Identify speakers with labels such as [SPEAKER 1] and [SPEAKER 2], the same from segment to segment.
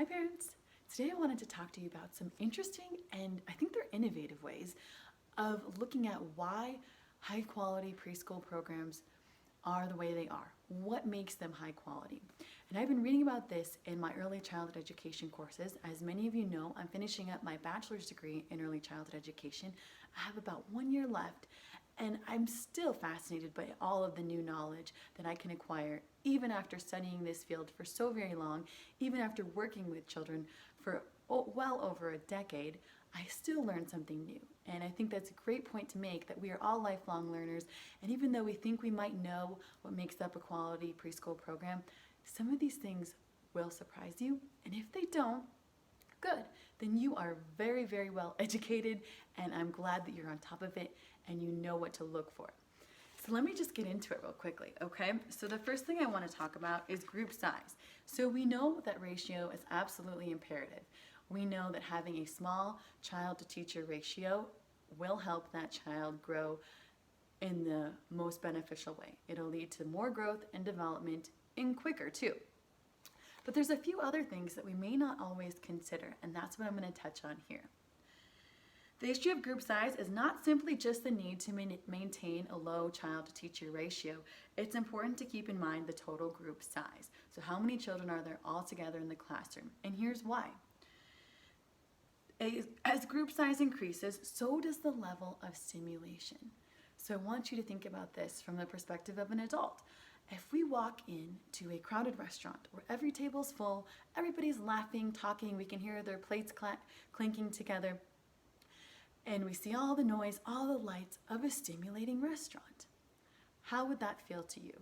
[SPEAKER 1] Hi parents! Today I wanted to talk to you about some interesting and I think they're innovative ways of looking at why high quality preschool programs are the way they are. What makes them high quality? And I've been reading about this in my early childhood education courses. As many of you know, I'm finishing up my bachelor's degree in early childhood education. I have about 1 year left and I'm still fascinated by all of the new knowledge that I can acquire even after studying this field for so very long, even after working with children for well over a decade. I still learn something new. And I think that's a great point to make, that we are all lifelong learners. And even though we think we might know what makes up a quality preschool program, some of these things will surprise you. And if they don't, good, then you are very, very well educated, and I'm glad that you're on top of it and you know what to look for. So let me just get into it real quickly, okay? So the first thing I want to talk about is group size. So we know that ratio is absolutely imperative. We know that having a small child to teacher ratio will help that child grow in the most beneficial way. It'll lead to more growth and development, and quicker too. But there's a few other things that we may not always consider, and that's what I'm going to touch on here. The issue of group size is not simply just the need to maintain a low child to teacher ratio. It's important to keep in mind the total group size. So how many children are there all together in the classroom? And here's why. As group size increases, so does the level of stimulation. So I want you to think about this from the perspective of an adult. If we walk into a crowded restaurant where every table's full, everybody's laughing, talking, we can hear their plates clinking together, and we see all the noise, all the lights of a stimulating restaurant, how would that feel to you?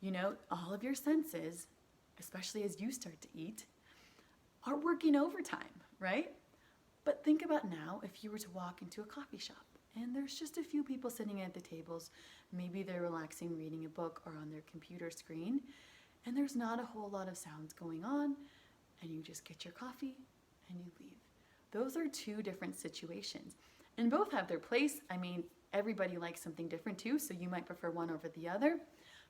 [SPEAKER 1] You know, all of your senses, especially as you start to eat, are working overtime, right? But think about now if you were to walk into a coffee shop and there's just a few people sitting at the tables. Maybe they're relaxing, reading a book or on their computer screen, and there's not a whole lot of sounds going on, and you just get your coffee and you leave. Those are two different situations, and both have their place. I mean, everybody likes something different too, so you might prefer one over the other.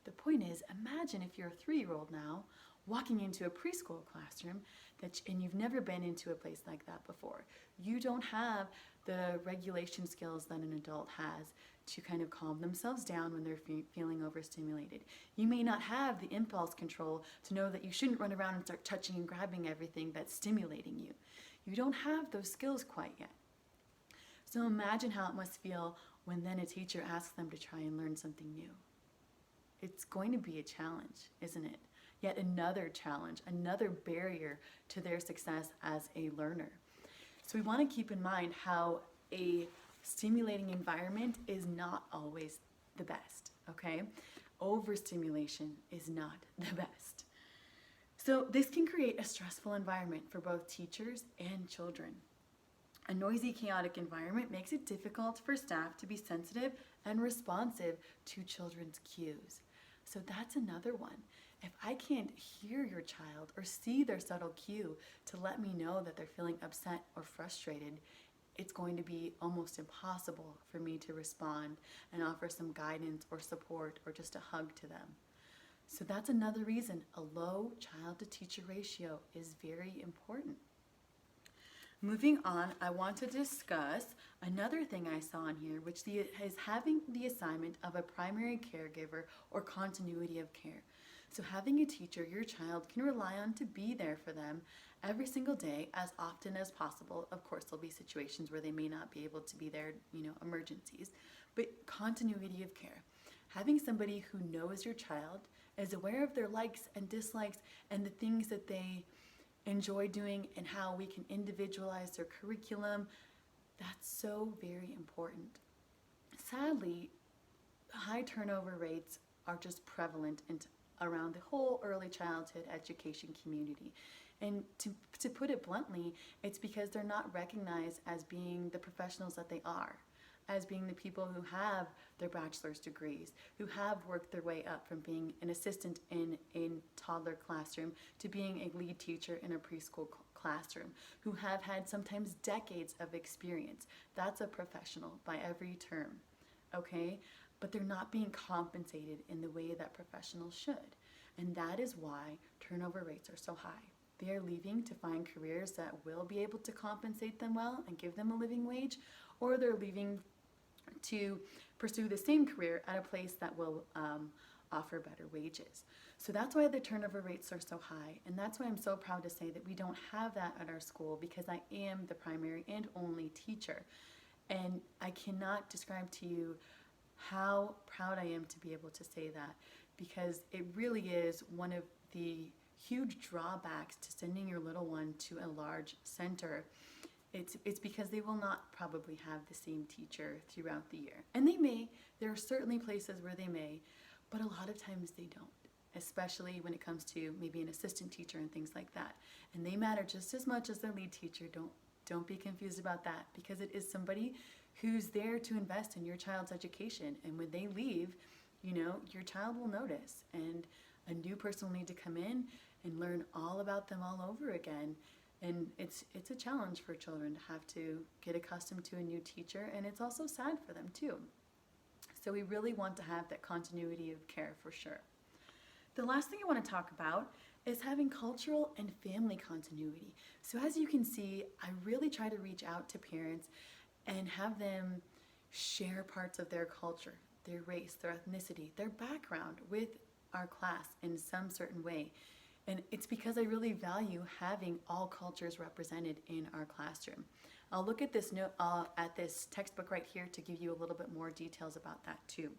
[SPEAKER 1] The point is, imagine if you're a 3-year-old now walking into a preschool classroom and you've never been into a place like that before. You don't have the regulation skills that an adult has to kind of calm themselves down when they're feeling overstimulated. You may not have the impulse control to know that you shouldn't run around and start touching and grabbing everything that's stimulating you. You don't have those skills quite yet. So imagine how it must feel when then a teacher asks them to try and learn something new. It's going to be a challenge, isn't it? Yet another challenge, another barrier to their success as a learner. So we want to keep in mind how a stimulating environment is not always the best, okay? Overstimulation is not the best. So this can create a stressful environment for both teachers and children. A noisy, chaotic environment makes it difficult for staff to be sensitive and responsive to children's cues. So that's another one. If I can't hear your child or see their subtle cue to let me know that they're feeling upset or frustrated, it's going to be almost impossible for me to respond and offer some guidance or support or just a hug to them. So that's another reason a low child to teacher ratio is very important. Moving on, I want to discuss another thing I saw in here, which is having the assignment of a primary caregiver or continuity of care. So having a teacher your child can rely on to be there for them every single day as often as possible. Of course, there'll be situations where they may not be able to be there, emergencies, but continuity of care. Having somebody who knows your child, is aware of their likes and dislikes and the things that they enjoy doing and how we can individualize their curriculum, that's so very important. Sadly, high turnover rates are just prevalent around the whole early childhood education community. And to put it bluntly, it's because they're not recognized as being the professionals that they are, as being the people who have their bachelor's degrees, who have worked their way up from being an assistant in a toddler classroom to being a lead teacher in a preschool classroom, who have had sometimes decades of experience. That's a professional by every term, okay? But they're not being compensated in the way that professionals should. And that is why turnover rates are so high. they are leaving to find careers that will be able to compensate them well and give them a living wage, or they're leaving to pursue the same career at a place that will offer better wages. So that's why the turnover rates are so high, and that's why I'm so proud to say that we don't have that at our school, because I am the primary and only teacher. And I cannot describe to you how proud I am to be able to say that, because it really is one of the huge drawbacks to sending your little one to a large center. It's because they will not probably have the same teacher throughout the year. And they may, there are certainly places where they may, but a lot of times they don't, especially when it comes to maybe an assistant teacher and things like that. And they matter just as much as the lead teacher. Don't be confused about that, because it is somebody who's there to invest in your child's education. And when they leave, your child will notice, and a new person will need to come in and learn all about them all over again. And it's a challenge for children to have to get accustomed to a new teacher, and it's also sad for them too. So we really want to have that continuity of care for sure. The last thing I want to talk about is having cultural and family continuity. So as you can see, I really try to reach out to parents and have them share parts of their culture, their race, their ethnicity, their background with our class in some certain way. And it's because I really value having all cultures represented in our classroom. I'll look at this at this textbook right here to give you a little bit more details about that too.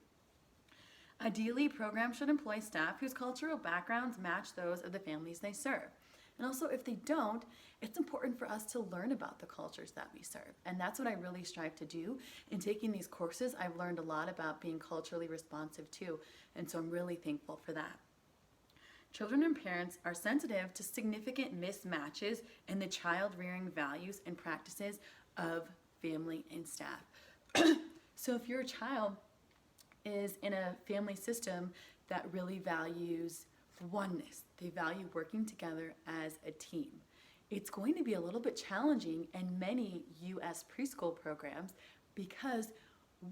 [SPEAKER 1] Ideally, programs should employ staff whose cultural backgrounds match those of the families they serve. And also, if they don't, it's important for us to learn about the cultures that we serve. And that's what I really strive to do. In taking these courses, I've learned a lot about being culturally responsive too. And so I'm really thankful for that. Children and parents are sensitive to significant mismatches in the child-rearing values and practices of family and staff. So if your child is in a family system that really values oneness, they value working together as a team, it's going to be a little bit challenging in many U.S. preschool programs, because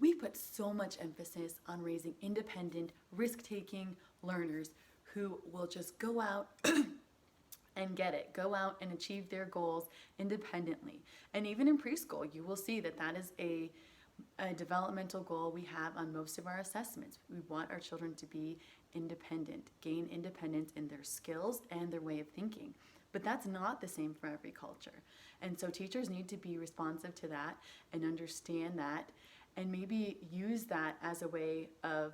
[SPEAKER 1] we put so much emphasis on raising independent, risk-taking learners who will just go out and get it, go out and achieve their goals independently. And even in preschool, you will see that that is a developmental goal we have on most of our assessments. We want our children to be independent, gain independence in their skills and their way of thinking. But that's not the same for every culture. And so teachers need to be responsive to that and understand that, and maybe use that as a way of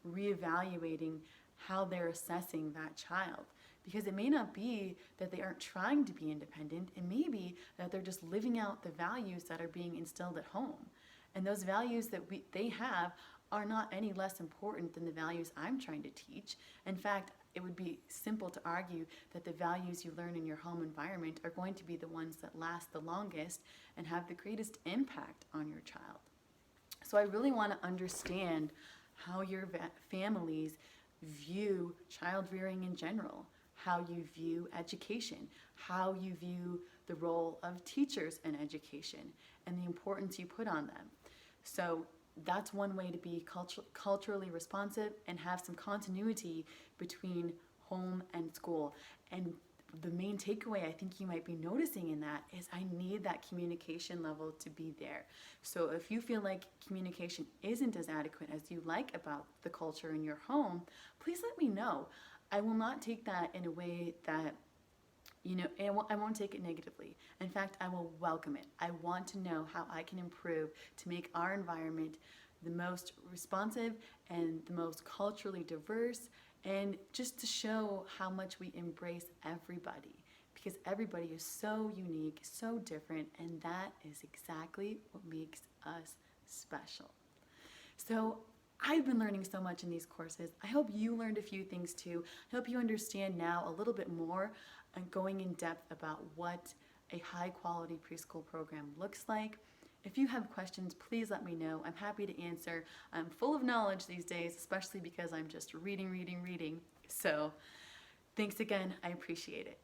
[SPEAKER 1] reevaluating how they're assessing that child. Because it may not be that they aren't trying to be independent, it may be that they're just living out the values that are being instilled at home. And those values that they have are not any less important than the values I'm trying to teach. In fact, it would be simple to argue that the values you learn in your home environment are going to be the ones that last the longest and have the greatest impact on your child. So I really want to understand how your families view child rearing in general, how you view education, how you view the role of teachers in education, and the importance you put on them. So that's one way to be culturally responsive and have some continuity between home and school. And the main takeaway I think you might be noticing in that is I need that communication level to be there. So if you feel like communication isn't as adequate as you like about the culture in your home, please let me know. I will not take that in a way that, I won't take it negatively. In fact, I will welcome it. I want to know how I can improve to make our environment the most responsive and the most culturally diverse, and just to show how much we embrace everybody, because everybody is so unique, so different, and that is exactly what makes us special. So I've been learning so much in these courses. I hope you learned a few things too. I hope you understand now a little bit more and going in depth about what a high quality preschool program looks like. If you have questions, please let me know. I'm happy to answer. I'm full of knowledge these days, especially because I'm just reading. So thanks again. I appreciate it.